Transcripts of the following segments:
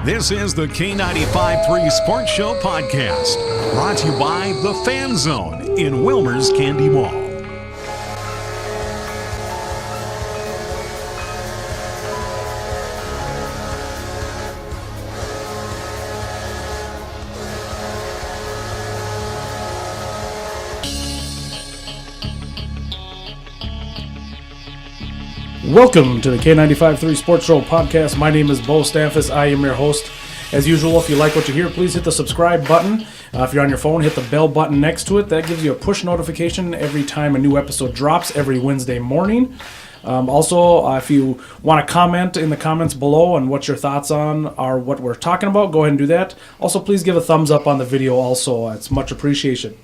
This is the K95.3 Sports Show podcast, brought to you by The Fan Zone in Wilmer's Candy Mall. Welcome to the K95.3 Sports Show podcast. My name is Beau. I am your host. As usual, if you like what you hear, please hit the subscribe button. If you're on your phone, hit the bell button next to it. That gives you a push notification every time a new episode drops every Wednesday morning. Also, if you want to comment in the comments below on what your thoughts on are what we're talking about, go ahead and do that. Also, please give a thumbs up on the video also. It's much appreciated.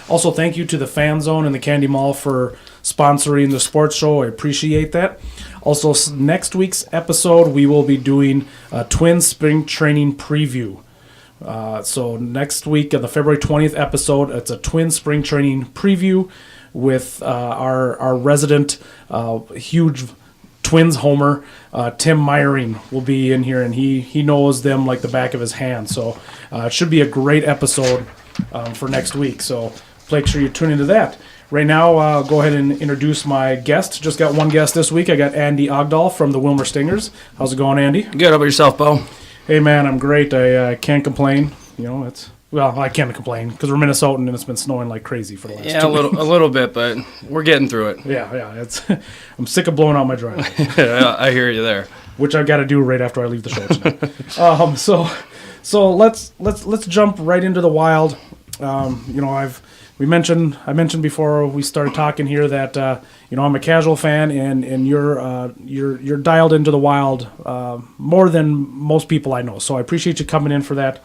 Also, thank you to the Fan Zone and the Candy Mall for sponsoring the sports show. I appreciate that. Also, next week's episode, we will be doing a Twins spring training preview. So next week, the February 20th episode, it's a Twins spring training preview with our resident huge Twins homer, Tim Meyering, will be in here, and he knows them like the back of his hand. So it should be a great episode for next week. So make sure you tune into that. Right now, I'll go ahead and introduce my guest. Just got one guest this week. I got Andy Ogdahl from the Wilmer Stingers. How's it going, Andy? Good. How about yourself, Beau? Hey, man, I'm great. I can't complain. You know, I can't complain because we're Minnesotan and it's been snowing like crazy for the last 2 weeks. A little bit, but we're getting through it. Yeah. I'm sick of blowing out my driveway. I hear you there. Which I got to do right after I leave the show tonight. So let's jump right into the Wild. I mentioned before we started talking here that I'm a casual fan, and you're dialed into the Wild more than most people I know. So I appreciate you coming in for that.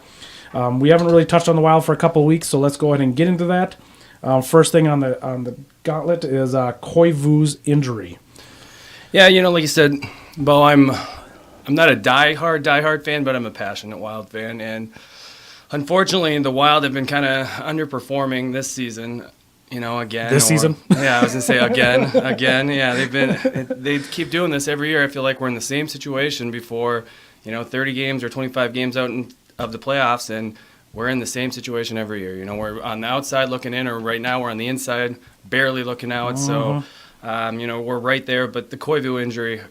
We haven't really touched on the Wild for a couple of weeks, so let's go ahead and get into that. First thing on the gauntlet is Koivu's injury. Yeah, like you said, Beau, I'm not a diehard fan, but I'm a passionate Wild fan, and unfortunately, the Wild have been kind of underperforming this season. Again. Season? Yeah, I was gonna say again. Yeah, they keep doing this every year. I feel like we're in the same situation before, 30 games or 25 games out of the playoffs, and we're in the same situation every year. We're on the outside looking in, or right now we're on the inside, barely looking out. So, we're right there. But the Koivu injury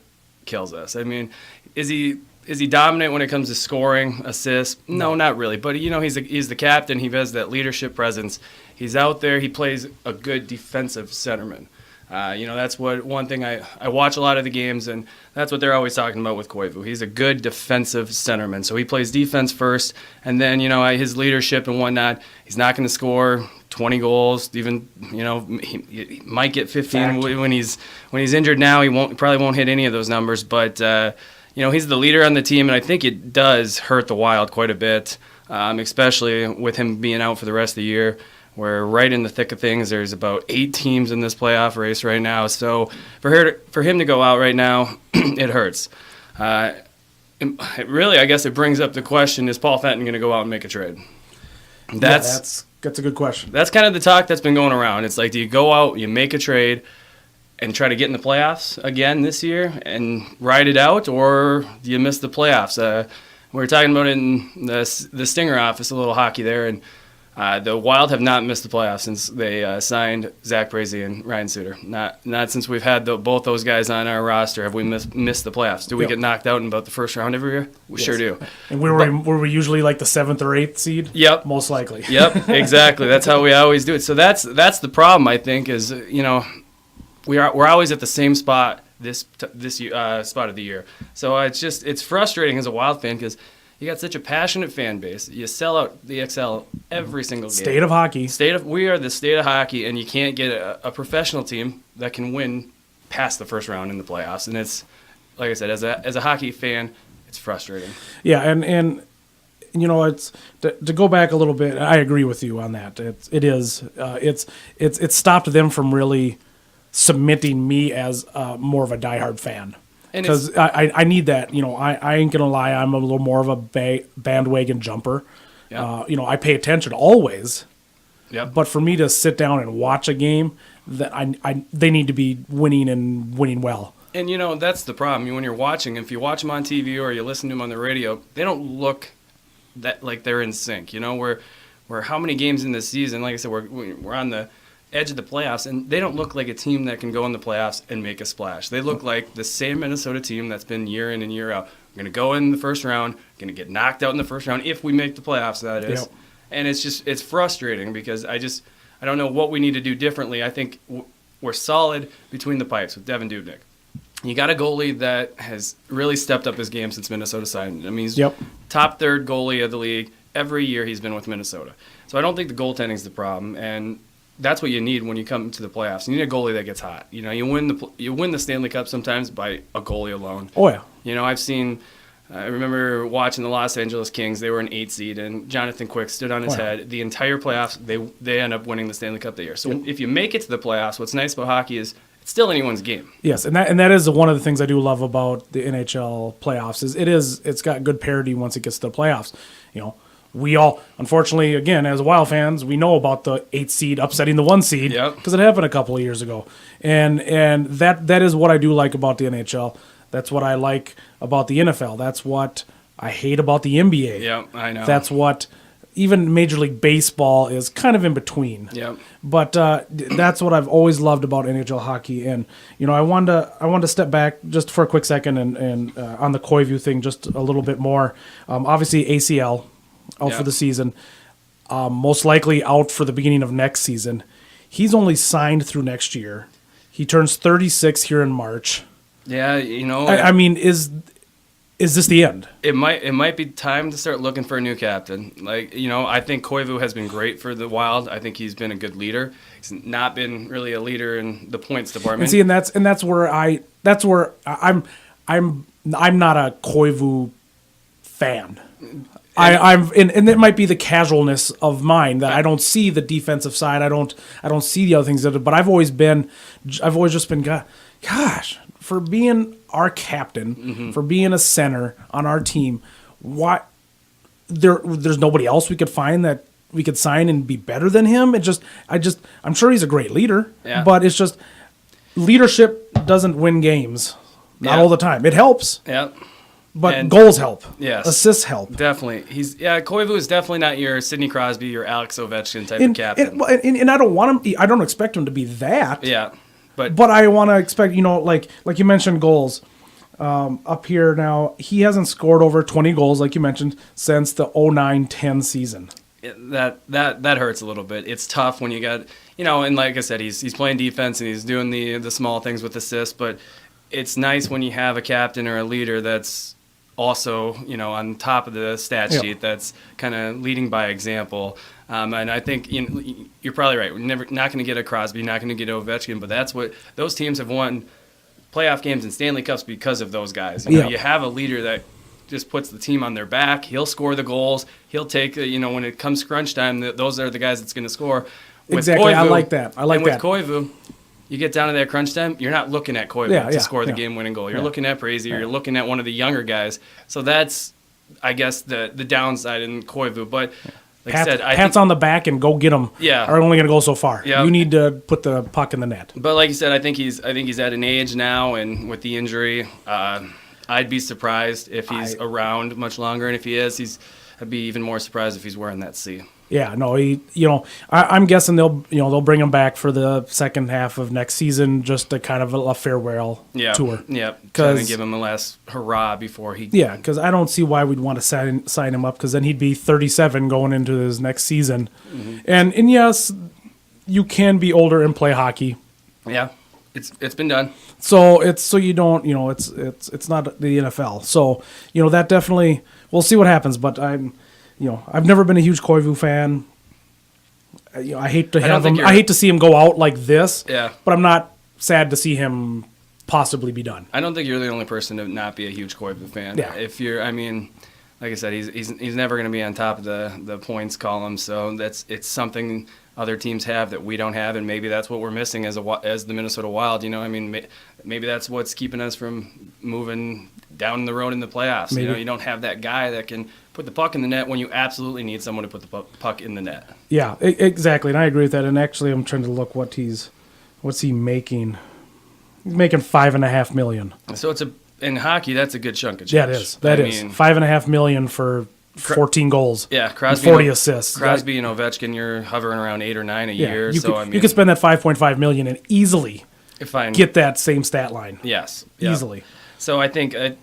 kills us. I mean, is he dominant when it comes to scoring, assists? No, not really. But, he's the captain. He has that leadership presence. He's out there. He plays a good defensive centerman. That's one thing I watch a lot of the games, and that's what they're always talking about with Koivu. He's a good defensive centerman. So he plays defense first, and then, his leadership and whatnot, he's not going to score 20 goals, even, he might get 15 when he's injured now. He probably won't hit any of those numbers, but he's the leader on the team, and I think it does hurt the Wild quite a bit, especially with him being out for the rest of the year. We're right in the thick of things. There's about 8 teams in this playoff race right now. So for him to go out right now, it hurts. Really, I guess it brings up the question, is Paul Fenton going to go out and make a trade? That's a good question. That's kind of the talk that's been going around. It's like, do you go out, you make a trade, and try to get in the playoffs again this year and ride it out, or do you miss the playoffs? We were talking about it in the Stinger office, a little hockey there, and the Wild have not missed the playoffs since they signed Zach Brazy and Ryan Suter. Not since we've had both those guys on our roster have we missed the playoffs. Do we get knocked out in about the first round every year? We sure do. And were we usually like the 7th or 8th seed? Yep. Most likely. Yep, exactly. That's how we always do it. So that's the problem, I think, is, we're always at the same spot this spot of the year. So it's frustrating as a Wild fan because you got such a passionate fan base. You sell out the XL every single game. State of hockey. We are the state of hockey, and you can't get a professional team that can win past the first round in the playoffs. And it's, like I said, as a hockey fan, it's frustrating. Yeah, and it's to go back a little bit. I agree with you on that. It's stopped them from really cementing me as more of a diehard fan. Because I need that. I ain't going to lie. I'm a little more of a bandwagon jumper. Yeah. I pay attention always. Yeah. But for me to sit down and watch a game, they need to be winning and winning well. And, that's the problem. When you're watching, if you watch them on TV or you listen to them on the radio, they don't look that like they're in sync. We're how many games in this season, like I said, we're on the edge of the playoffs, and they don't look like a team that can go in the playoffs and make a splash. They look like the same Minnesota team that's been year in and year out. We're going to go in the first round, going to get knocked out in the first round if we make the playoffs, that is. Yep. And it's frustrating because I don't know what we need to do differently. I think we're solid between the pipes with Devin Dubnyk. You got a goalie that has really stepped up his game since Minnesota signed him. I mean, he's top third goalie of the league. Every year he's been with Minnesota. So I don't think the goaltending is the problem, and that's what you need when you come to the playoffs. You need a goalie that gets hot. You win the Stanley Cup sometimes by a goalie alone. Oh, yeah. I remember watching the Los Angeles Kings. They were an 8 seed, and Jonathan Quick stood on his head. The entire playoffs, they end up winning the Stanley Cup that year. So if you make it to the playoffs, what's nice about hockey is it's still anyone's game. Yes, and that is one of the things I do love about the NHL playoffs is it's got good parity once it gets to the playoffs. We all, unfortunately, again, as Wild fans, we know about the 8 seed upsetting the 1 seed because it happened a couple of years ago. And that is what I do like about the NHL. That's what I like about the NFL. That's what I hate about the NBA. Yeah, I know. That's what even Major League Baseball is kind of in between. Yeah. But that's what I've always loved about NHL hockey. And I wanted to step back just for a quick second and on the Koivu thing just a little bit more. Obviously ACL. Out for the season, most likely out for the beginning of next season. He's only signed through next year. He turns 36 here in March. Yeah, I mean, is this the end? It might be time to start looking for a new captain. I think Koivu has been great for the Wild. I think he's been a good leader. He's not been really a leader in the points department. And that's where I'm not a Koivu fan. And it might be the casualness of mine that I don't see the defensive side. I don't see the other things but I've always just been, gosh, for being our captain, for being a center on our team, what there's nobody else we could find that we could sign and be better than him. I'm sure he's a great leader, but it's just leadership doesn't win games. Not all the time. It helps. Yeah. But goals help. Yes. Assists help. Definitely. Koivu is definitely not your Sidney Crosby or Alex Ovechkin type of captain. And I don't want him. I don't expect him to be that. Yeah. But I want to expect, like you mentioned, goals. Up here now, he hasn't scored over 20 goals, like you mentioned, since the 09-10 season. That hurts a little bit. It's tough when you got, and like I said, he's playing defense and he's doing the small things with assists, but it's nice when you have a captain or a leader that's also, on top of the stat sheet, that's kind of leading by example. And I think you're probably right. We're not going to get a Crosby, not going to get Ovechkin, but that's what those teams have won playoff games and Stanley Cups because of those guys. You have a leader that just puts the team on their back. He'll score the goals. He'll take, when it comes crunch time, those are the guys that's going to score. Exactly. Koivu, I like that. With Koivu, you get down to that crunch time, you're not looking at Koivu to score the game-winning goal. You're looking at Brazy. You're looking at one of the younger guys. So that's, I guess, the downside in Koivu. But like I said, pats on the back and go get them are only going to go so far. Yep. You need to put the puck in the net. But like you said, I think he's at an age now, and with the injury, I'd be surprised if he's around much longer. And if he is, I'd be even more surprised if he's wearing that C. Yeah, no, I'm guessing they'll bring him back for the second half of next season, just a kind of a farewell tour. Yeah, kind of give him a last hurrah before he. Yeah, because I don't see why we'd want to sign him up, because then he'd be 37 going into his next season, and yes, you can be older and play hockey. Yeah, it's been done. So it's you don't it's not the NFL. So that definitely we'll see what happens, but I've never been a huge Koivu fan. I hate to have him. I hate to see him go out like this. Yeah. But I'm not sad to see him possibly be done. I don't think you're the only person to not be a huge Koivu fan. Yeah. If you're, like I said, he's never going to be on top of the points column. So it's something other teams have that we don't have, and maybe that's what we're missing as the Minnesota Wild. Maybe that's what's keeping us from moving down the road in the playoffs. Maybe. You don't have that guy that can put the puck in the net when you absolutely need someone to put the puck in the net. Yeah, exactly, and I agree with that. And actually, I'm trying to look what's he making. making $5.5 million. So in hockey, that's a good chunk of change. Yeah, it is. That is $5.5 million for 14 goals. Yeah, Crosby, 40 assists. Crosby and Ovechkin, you're hovering around 8 or 9 a year. You could spend that $5.5 million and easily get that same stat line. Yes, easily. So I think and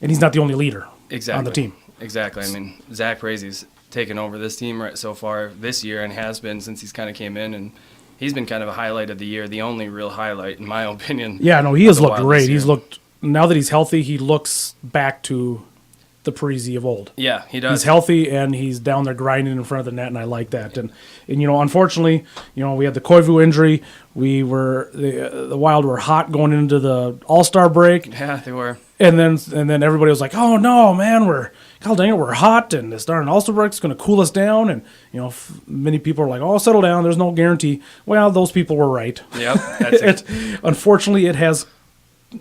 he's not the only leader on the team. Exactly. I mean, Zach Brazy's taken over this team so far this year and has been since he's kind of came in, and he's been kind of a highlight of the year, the only real highlight in my opinion. Yeah, no, he has looked great. He's looked, now that he's healthy, he looks back to the Parise of old. Yeah, he does. He's healthy and he's down there grinding in front of the net, and I like that. And unfortunately, we had the Koivu injury. We were the Wild were hot going into the All-Star break. Yeah, they were. And then everybody was like, "Oh no, man, we're hot, and this darn All-Star break is going to cool us down." And many people are like, "Oh, settle down. There's no guarantee." Well, those people were right. Yep. That's unfortunately, it has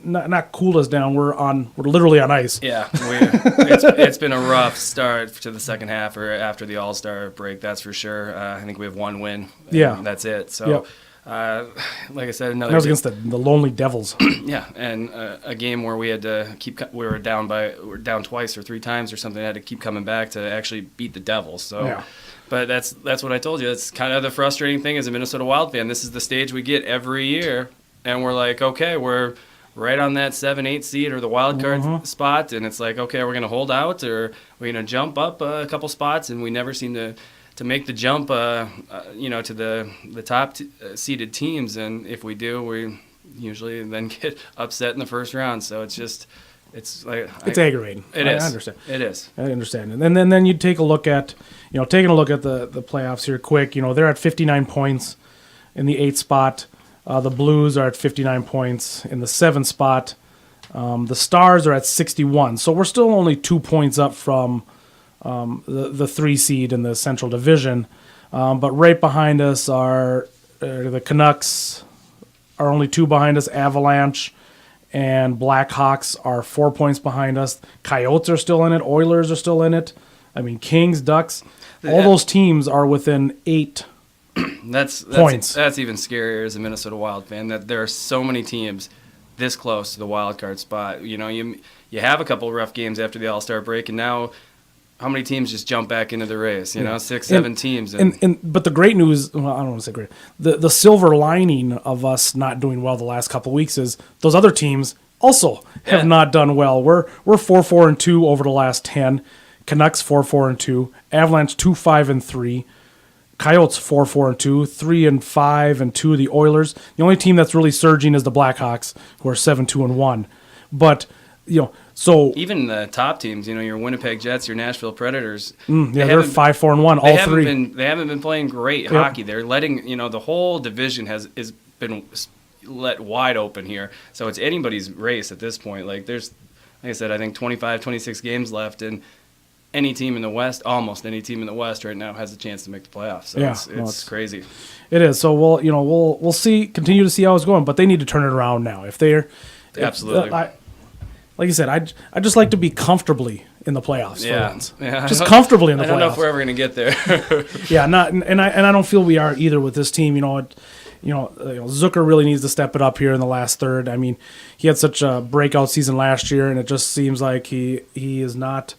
not cooled us down. We're literally on ice. Yeah, it's been a rough start to the second half or after the All-Star break. That's for sure. I think we have one win. Yeah, that's it. So. Yep. Like I said, that was against the Lonely Devils. Yeah, and a game where we had to we were down twice or three times or something. I had to keep coming back to actually beat the Devils. So, yeah. But that's what I told you. It's kind of the frustrating thing as a Minnesota Wild fan. This is the stage we get every year, and we're like, okay, we're right on that 7-8 seed or the wild card spot, and it's like, okay, we're gonna hold out or we're gonna jump up a couple spots, and we never seem to make the jump, to the top seeded teams, and if we do, we usually then get upset in the first round. So it's aggravating. I understand. It is. I understand. And then you take a look at, the playoffs here quick. They're at 59 points in the 8th spot. The Blues are at 59 points in the 7th spot. The Stars are at 61. So we're still only 2 points up from the 3 seed in the Central Division, but right behind us are the Canucks are only 2 behind us. Avalanche and Blackhawks are 4 points behind us. Coyotes are still in it. Oilers are still in it. I mean, Kings, Ducks, all those teams are within 8 points. That's even scarier as a Minnesota Wild fan, that there are so many teams this close to the wild card spot. You have a couple of rough games after the All-Star break, and now how many teams just jump back into the race? 6, 7 teams. But the great news, well, I don't want to say great, the silver lining of us not doing well the last couple of weeks is those other teams also have not done well. We're 4-4-2 over the last 10. Canucks 4-4-2. Avalanche 2-5-3. Coyotes 4-4-2. 3-5-2. The Oilers. The only team that's really surging is the Blackhawks, who are 7-2-1. But so even the top teams, your Winnipeg Jets, your Nashville Predators, they're 5-4-1, all three. They haven't been playing great hockey. They're letting the whole division has been let wide open here. So it's anybody's race at this point. Like I said, I think 25, 26 games left, and any team in the West, almost any team in the West right now has a chance to make the playoffs. So it's crazy. It is. So we'll see, continue to see how it's going, but they need to turn it around now. Absolutely. Like you said, I just like to be comfortably in the playoffs for once. Yeah, just comfortably in the playoffs. I don't know if we're ever going to get there. Yeah, and I don't feel we are either with this team. Zucker really needs to step it up here in the last third. I mean, he had such a breakout season last year, and it just seems like he is not.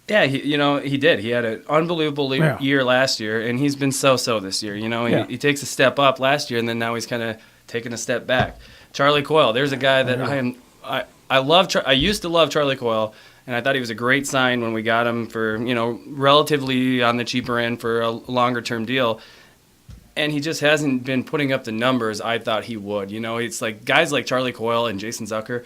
He did. He had an unbelievable year last year, and he's been so this year. He takes a step up last year, and then now he's kind of taking a step back. Charlie Coyle, there's a guy that I love. I used to love Charlie Coyle, and I thought he was a great sign when we got him for relatively on the cheaper end for a longer term deal. And he just hasn't been putting up the numbers I thought he would. It's like guys like Charlie Coyle and Jason Zucker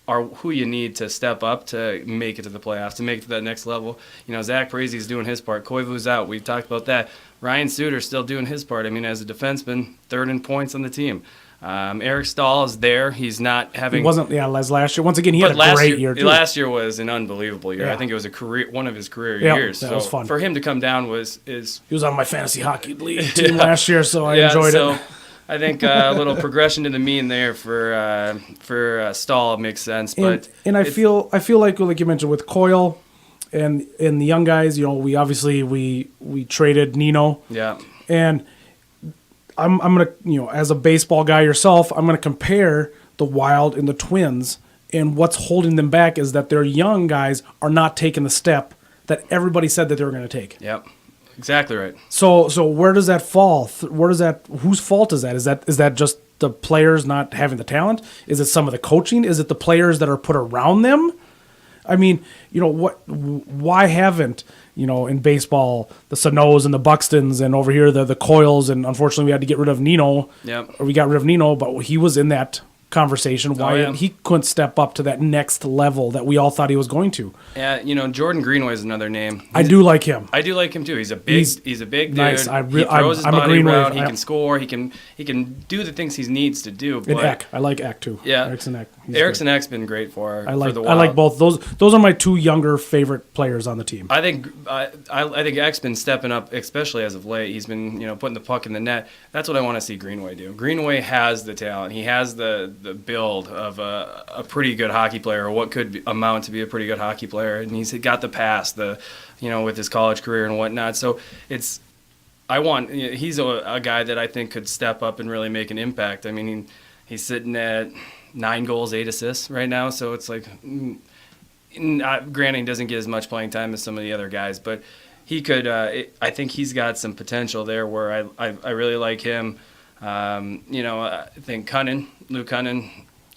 are who you need to step up to make it to the playoffs, to make it to that next level. Zach Parasy's doing his part. Koivu's out. We've talked about that. Ryan Suter's still doing his part. I mean, as a defenseman, 3rd in points on the team. Eric Stahl is there. He's not having. He wasn't. Yeah, last year. Once again, he had a great year too. Last year was an unbelievable year. Yeah. I think it was one of his career years. That was fun. For him to come down He was on my fantasy hockey league team last year, so I enjoyed it. I think a little progression to the mean there for Stahl makes sense. But I feel like you mentioned with Coyle and the young guys, we obviously we traded Nino. Yeah. And I'm gonna, as a baseball guy yourself, I'm gonna compare the Wild and the Twins, and what's holding them back is that their young guys are not taking the step that everybody said that they were going to take. Yep, exactly right. So where does that fall? Whose fault is that? Is that just the players not having the talent? Is it some of the coaching? Is it the players that are put around them? I mean, why haven't, in baseball, the Sano's and the Buxtons, and over here the Coyles, and unfortunately we had to get rid of Nino. Yep. Or we got rid of Nino, but he was in that conversation. Why he couldn't step up to that next level that we all thought he was going to. Yeah, Jordan Greenway is another name. I do like him. I do like him too. He's a big dude. Nice. He throws his body around. He can score. He can do the things he needs to do. And Eck. I like Eck too. Yeah. Eriksson Eck. Eriksson Eck's been great for I like the Wild. I like both. Those are my two younger favorite players on the team. I think Eck's been stepping up, especially as of late. He's been putting the puck in the net. That's what I want to see Greenway do. Greenway has the talent. He has the build of a pretty good hockey player, or what could amount to be a pretty good hockey player, and he's got the pass, with his college career and whatnot. So he's a guy that I think could step up and really make an impact. I mean, he's sitting at 9 goals, 8 assists right now, so it's like, granted, he doesn't get as much playing time as some of the other guys, but he could. I think he's got some potential there where I really like him. I think Luke Cunnin,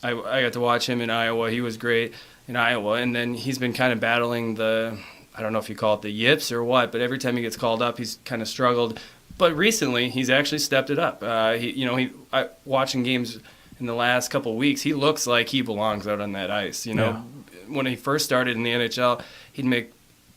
I got to watch him in Iowa. He was great in Iowa, and then he's been kind of battling I don't know if you call it the yips or what, but every time he gets called up, he's kind of struggled. But recently, he's actually stepped it up. Watching games in the last couple of weeks, he looks like he belongs out on that ice. When he first started in the NHL, he'd make,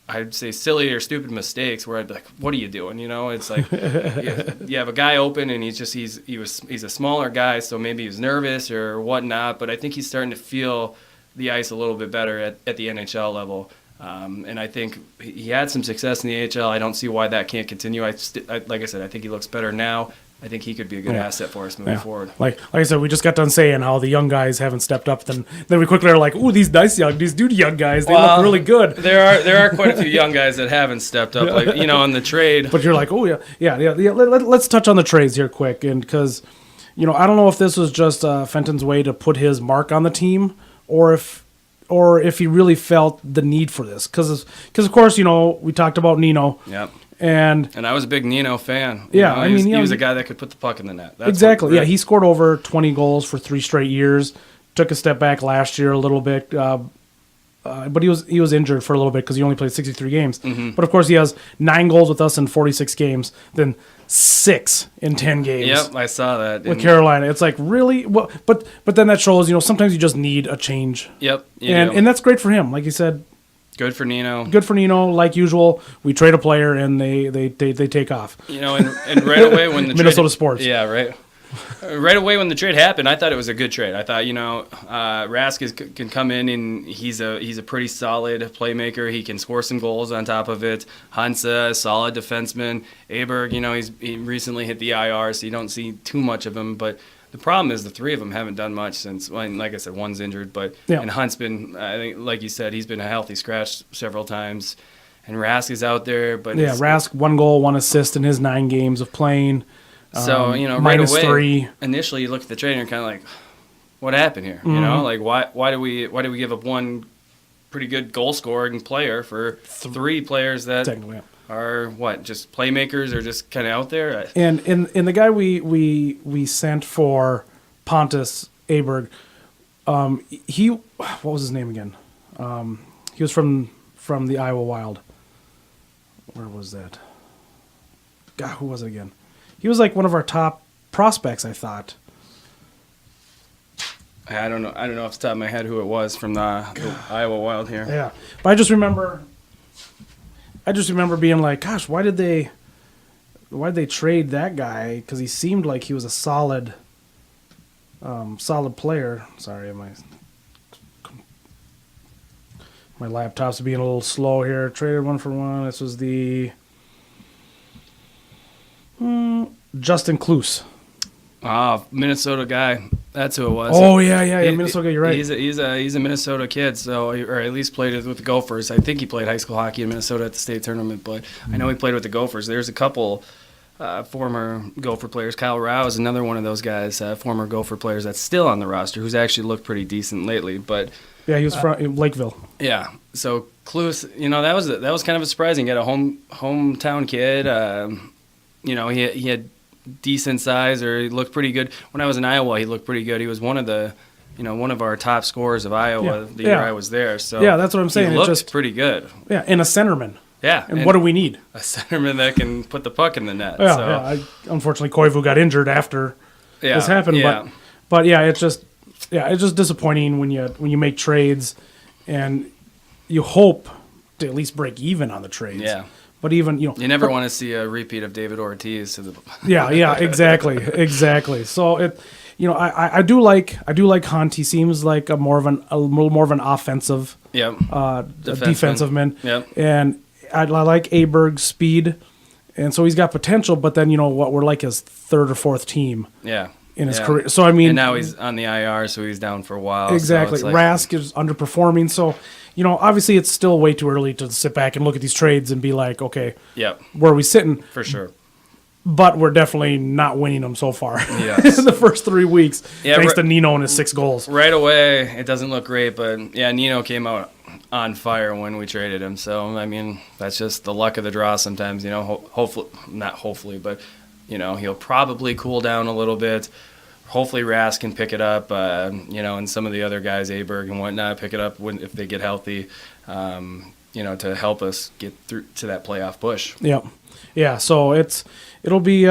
I'd say, silly or stupid mistakes where I'd be like, "What are you doing?" It's like you have a guy open and he's a smaller guy, so maybe he's nervous or whatnot. But I think he's starting to feel the ice a little bit better at the NHL level. And I think he had some success in the AHL. I don't see why that can't continue. Like I said, I think he looks better now. I think he could be a good asset for us moving forward. Like I said, we just got done saying how the young guys haven't stepped up. Then we quickly are like, "Ooh, these young guys, they look really good." There are quite a few young guys that haven't stepped up, on the trade. But you're like, "Oh yeah." Let's touch on the trades here quick, and because, I don't know if this was just Fenton's way to put his mark on the team, or if he really felt the need for this, because of course, we talked about Nino. Yep. And I was a big Nino fan. Yeah, he was a guy that could put the puck in the net. That's exactly. Yeah, he scored over 20 goals for 3 straight years. Took a step back last year a little bit, but he was injured for a little bit because he only played 63 games. Mm-hmm. But of course, he has 9 goals with us in 46 games, then 6 in 10 games. Yep, I saw that with Carolina. It's like, really, well, but then that shows sometimes you just need a change. Yep, and that's great for him. Like you said. Good for Nino. Like usual. We trade a player and they take off. And right away when the Minnesota sports. Yeah, right. Right away when the trade happened, I thought it was a good trade. I thought, Rask can come in and he's a pretty solid playmaker. He can score some goals on top of it. Hunt's a solid defenseman. Aberg, he recently hit the IR, so you don't see too much of him, but the problem is the 3 of them haven't done much since, like I said, one's injured, and Hunt's been, I think, like you said, he's been a healthy scratch several times, and Rask is out there. But Rask 1 goal, 1 assist in his 9 games of playing. So right away, -3. Initially, you look at the trade and you're kind of like, what happened here? Mm-hmm. Why do we give up 1 pretty good goal scoring player for 3 players that are just playmakers or just kind of out there? And in the guy we sent for Pontus Aberg, what was his name again? He was from the Iowa Wild. Where was that? God, who was it again? He was like one of our top prospects, I thought. I don't know off the top of my head who it was from the Iowa Wild here. Yeah, but I just remember being like, gosh, why did they trade that guy? Because he seemed like he was a solid player. Sorry, my laptop's being a little slow here. Traded 1 for 1. This was the Justin Kloos. Minnesota guy. That's who it was. Oh yeah, Minnesota. You're right. He's a Minnesota kid, or at least played with the Gophers. I think he played high school hockey in Minnesota at the state tournament, but I know he played with the Gophers. There's a couple former Gopher players. Kyle Rao is another one of those guys, former Gopher players that's still on the roster, who's actually looked pretty decent lately. But Yeah, he was from Lakeville. yeah, so Cluse, that was kind of a surprising. He had a hometown kid. He had decent size, or he looked pretty good. When I was in Iowa, he looked pretty good. He was one of our top scorers of Iowa the year I was there. So yeah, that's what I'm saying. He looked pretty good. Yeah, and a centerman. Yeah. And what do we need? A centerman that can put the puck in the net. Yeah, so. Unfortunately, Koivu got injured after this happened. Yeah. But it's just disappointing when you make trades and you hope to at least break even on the trades. Yeah. But even you never want to see a repeat of David Ortiz to the. Yeah, exactly. So I do like Hunt. He seems like a little more of an offensive, defensive man. Yep. And I like Aberg's speed, and so he's got potential. But then we're like his third or fourth team. Yeah. In his career, so I mean, and now he's on the IR, so he's down for a while. Exactly. So Rask is underperforming, so obviously it's still way too early to sit back and look at these trades and be like, okay, where are we sitting? For sure. But we're definitely not winning them so far. Yes. In the first 3 weeks, thanks to Nino and his 6 goals. Right away, it doesn't look great, but Nino came out on fire when we traded him. So I mean, that's just the luck of the draw. Sometimes, he'll probably cool down a little bit. Hopefully Rask can pick it up, and some of the other guys, Aberg and whatnot, pick it up if they get healthy, to help us get through to that playoff push. Yeah. So it'll be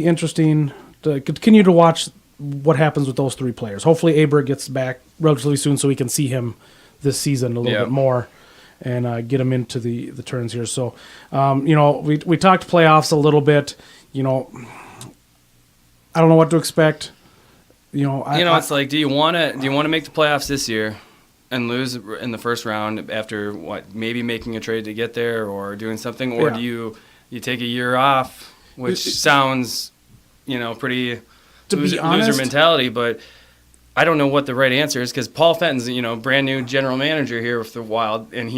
interesting to continue to watch what happens with those 3 players. Hopefully Aberg gets back relatively soon so we can see him this season a little bit more and get him into the turns here. So, we talked playoffs a little bit. I don't know what to expect. It's like, do you want to make the playoffs this year and lose in the first round after maybe making a trade to get there or doing something, or do you take a year off, which sounds, pretty loser mentality, but I don't know what the right answer is because Paul Fenton's, brand new general manager here with the Wild, and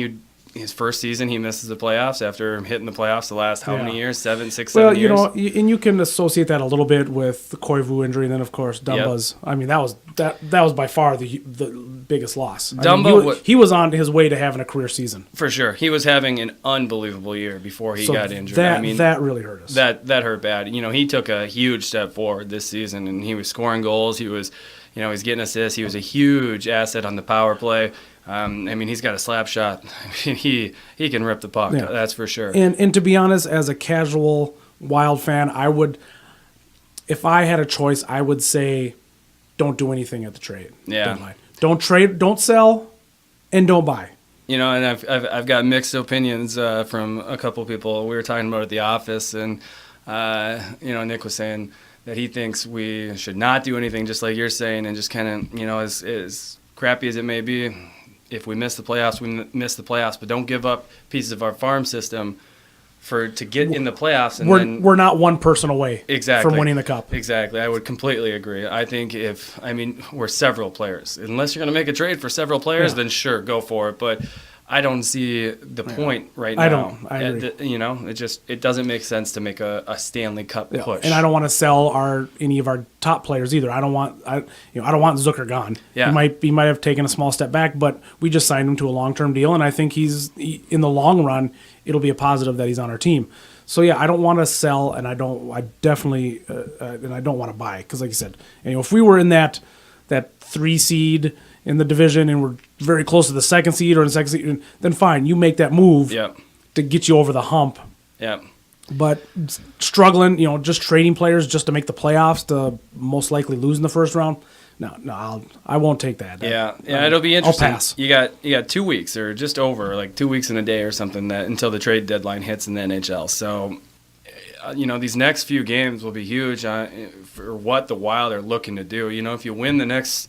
his first season, he misses the playoffs after hitting the playoffs the last how many years? 7 years? And you can associate that a little bit with the Koivu injury, and then of course Dumba's. Yep. I mean, that was by far the biggest loss. He was on his way to having a career season for sure. He was having an unbelievable year before he got injured. That really hurt us. That hurt bad. He took a huge step forward this season, and he was scoring goals. He was, he's getting assists. He was a huge asset on the power play. He's got a slap shot. He can rip the puck. Yeah. That's for sure. And to be honest, as a casual Wild fan, if I had a choice, I would say, don't do anything at the trade deadline. Don't trade, don't sell, and don't buy. And I've got mixed opinions from a couple people. We were talking about it at the office, and Nick was saying that he thinks we should not do anything, just like you're saying, and just kind of as crappy as it may be. If we miss the playoffs, we miss the playoffs. But don't give up pieces of our farm system to get in the playoffs. And we're not one person away from winning the cup. Exactly. I would completely agree. I think we're several players. Unless you're going to make a trade for several players, then sure, go for it. But I don't see the point right now. I don't. I agree. It doesn't make sense to make a Stanley Cup push. And I don't want to sell any of our top players either. I don't want Zucker gone. Yeah. He might have taken a small step back, but we just signed him to a long-term deal, and I think in the long run it'll be a positive that he's on our team. So I don't want to sell, and I don't want to buy because, like you said, if we were in that 3 seed in the division and we're very close to the 2nd seed or the 2nd seed, then fine, you make that move to get you over the hump. Yeah. But struggling, just trading players just to make the playoffs to most likely lose in the first round, no, I won't take that. It'll be interesting. I'll pass. You got 2 weeks or just over, like 2 weeks and a day or something until the trade deadline hits in the NHL. So, these next few games will be huge for what the Wild are looking to do. If you win the next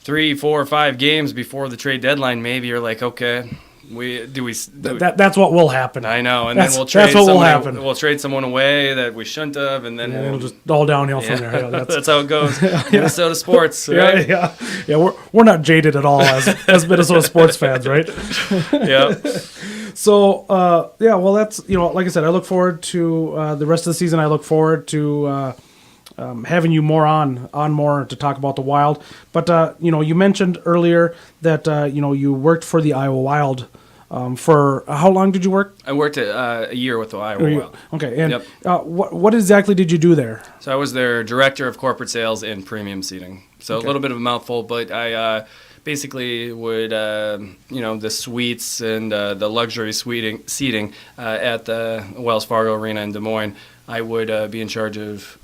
3, 4, 5 games before the trade deadline, maybe you're like, okay, that's what will happen. I know, and then we'll trade happen. We'll trade someone away that we shouldn't have, and then it'll just all downhill from there. That's how it goes. Minnesota sports, right? Yeah. We're not jaded at all as Minnesota sports fans, right? Yeah. So, yeah, well, that's, like I said, I look forward to the rest of the season. I look forward to having you on more to talk about the Wild. But, you mentioned earlier that, you worked for the Iowa Wild for how long did you work? I worked a year with the Iowa Wild. Okay, and what exactly did you do there? So I was their director of corporate sales and premium seating. So a little bit of a mouthful, but I basically would, the suites and the luxury seating at the Wells Fargo Arena in Des Moines, I would be in charge of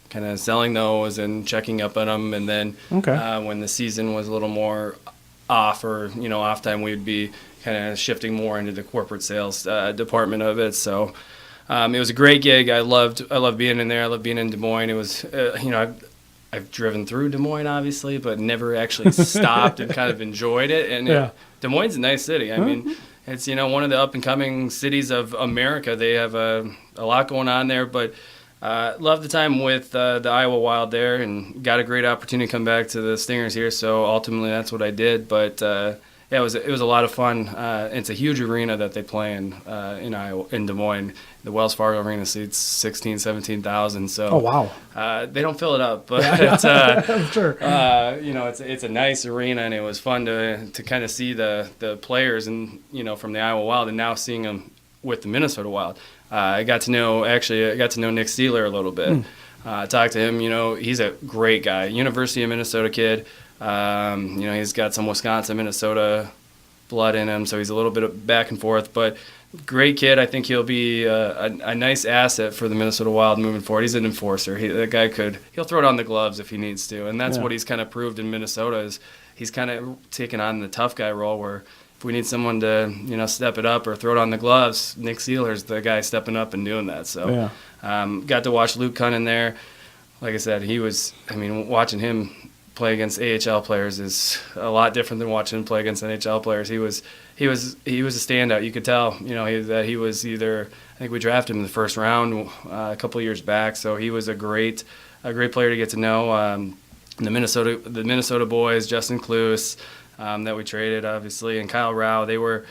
kind of selling those and checking up on them. And then when the season was a little more off or, off time, we'd be kind of shifting more into the corporate sales department of it. So it was a great gig. I loved being in there. I loved being in Des Moines. It was, I've driven through Des Moines, obviously, but never actually stopped and kind of enjoyed it. And Des Moines is a nice city. I mean, it's, one of the up-and-coming cities of America. They have a lot going on there, but loved the time with the Iowa Wild there and got a great opportunity to come back to the Stingers here. So ultimately that's what I did. But it was a lot of fun. It's a huge arena that they play in Iowa, in Des Moines. The Wells Fargo Arena seats 16,000, 17,000. So wow, they don't fill it up, but it's sure. It's a nice arena, and it was fun to kind of see the players and from the Iowa Wild, and now seeing them with the Minnesota Wild. I got to know Nick Steeler a little bit. Talked to him. He's a great guy. University of Minnesota kid. He's got some Wisconsin, Minnesota blood in him, so he's a little bit of back and forth. But great kid. I think he'll be a nice asset for the Minnesota Wild moving forward. He's an enforcer. That guy he'll throw down the gloves if he needs to, and that's what he's kind of proved in Minnesota. Is he's kind of taken on the tough guy role where if we need someone to step it up or throw down the gloves, Nick Steeler's the guy stepping up and doing that. So got to watch Luke Cunnin there. Like I said, watching him play against AHL players is a lot different than watching him play against NHL players. He was a standout. You could tell, that he was either. I think we drafted him in the first round a couple of years back. So he was a great player to get to know. The Minnesota boys, Justin Kloos, that we traded, obviously, and Kyle Rao. They were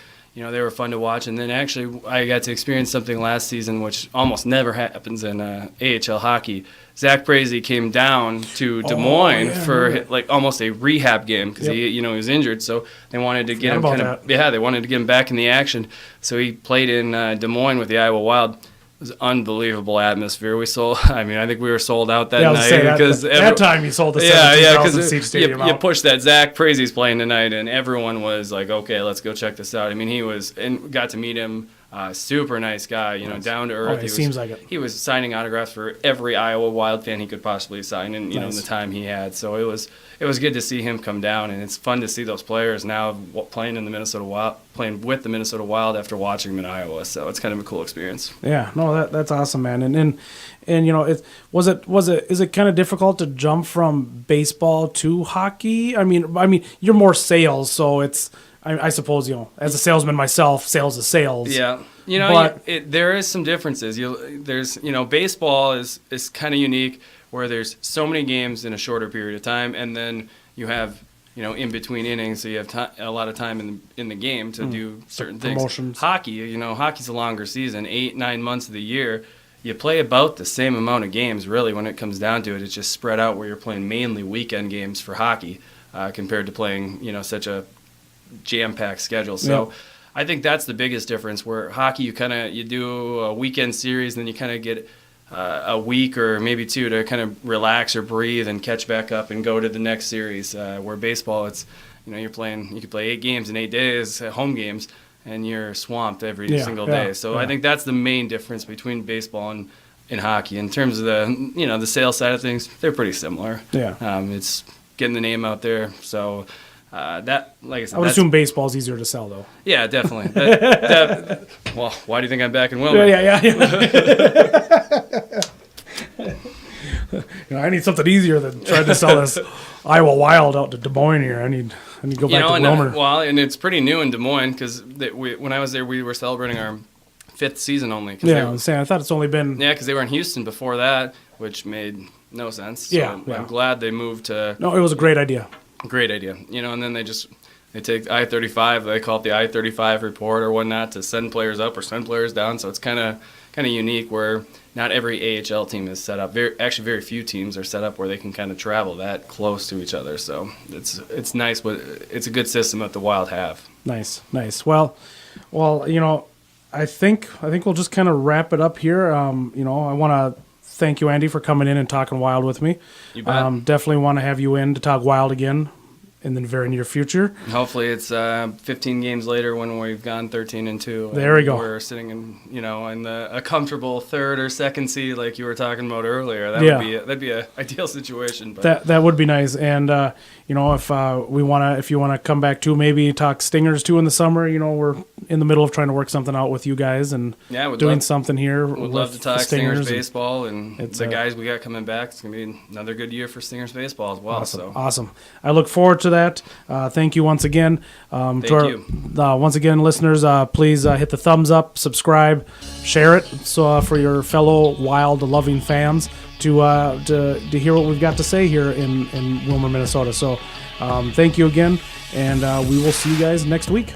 fun to watch. And then actually, I got to experience something last season which almost never happens in AHL hockey. Zach Brazy came down to Des Moines for almost a rehab game because he was injured. So they wanted to get him they wanted to get him back in the action. So he played in Des Moines with the Iowa Wild. It was an unbelievable atmosphere. I think we were sold out that night because that time you sold the 17,000 seat stadium you pushed that Zach Brazy's playing tonight, and everyone was like, "Okay, let's go check this out." Got to meet him. Super nice guy, down to earth. Seems like it. He was signing autographs for every Iowa Wild fan he could possibly sign, in in the time he had. So it was good to see him come down, and it's fun to see those players now playing with the Minnesota Wild after watching them in Iowa. So it's kind of a cool experience. Yeah, no, that's awesome, man. And is it kind of difficult to jump from baseball to hockey? I mean, you're more sales, so it's. I suppose, as a salesman myself, sales is sales. Yeah. There is some differences. Baseball is kind of unique where there's so many games in a shorter period of time, and then you have, in between innings, so you have a lot of time in the game to do certain things. Promotions. Hockey, hockey's a longer season, 8-9 months of the year. You play about the same amount of games, really, when it comes down to it. It's just spread out where you're playing mainly weekend games for hockey compared to playing, such a jam-packed schedule. So I think that's the biggest difference, where hockey you do a weekend series and then you kind of get a week or maybe two to kind of relax or breathe and catch back up and go to the next series, where baseball, it's you could play 8 games in 8 days, home games, and you're swamped every single day. So I think that's the main difference between baseball and hockey. In terms of the sales side of things, they're pretty similar. It's getting the name out there. So like I said, I would assume baseball's easier to sell, though. Yeah, definitely. Well, why do you think I'm back in Wilmer? Yeah. I need something easier than trying to sell this Iowa Wild out to Des Moines here. I need to go back to Wilmer. And it's pretty new in Des Moines because when I was there, we were celebrating our 5th season only. I thought it's only been... Yeah, because they were in Houston before that, which made no sense. So I'm glad they moved to... No, it was a great idea. Great idea, and then they They take I-35, they call it the I-35 report or whatnot, to send players up or send players down. So it's kind of unique where not every AHL team is set up. Very few teams are set up where they can kind of travel that close to each other. So it's nice, but it's a good system that the Wild have. Nice. Well, I think we'll just kind of wrap it up here. I want to thank you, Andy, for coming in and talking Wild with me. You bet. Definitely want to have you in to talk Wild again in the very near future. Hopefully it's 15 games later when we've gone 13-2. There we go. We're sitting in a comfortable third or second seed like you were talking about earlier. That'd be an ideal situation. But that would be nice. And if you want to come back too, maybe talk Stingers too in the summer. We're in the middle of trying to work something out with you guys and doing something here. Would love to talk Stingers baseball and the guys we got coming back. It's gonna be another good year for Stingers baseball as well. Awesome. I look forward to that. Thank you once again. Thank you. Once again, listeners, please hit the thumbs up, subscribe, share it, so for your fellow Wild loving fans to hear what we've got to say here in Wilmer, Minnesota. So thank you again, and we will see you guys next week.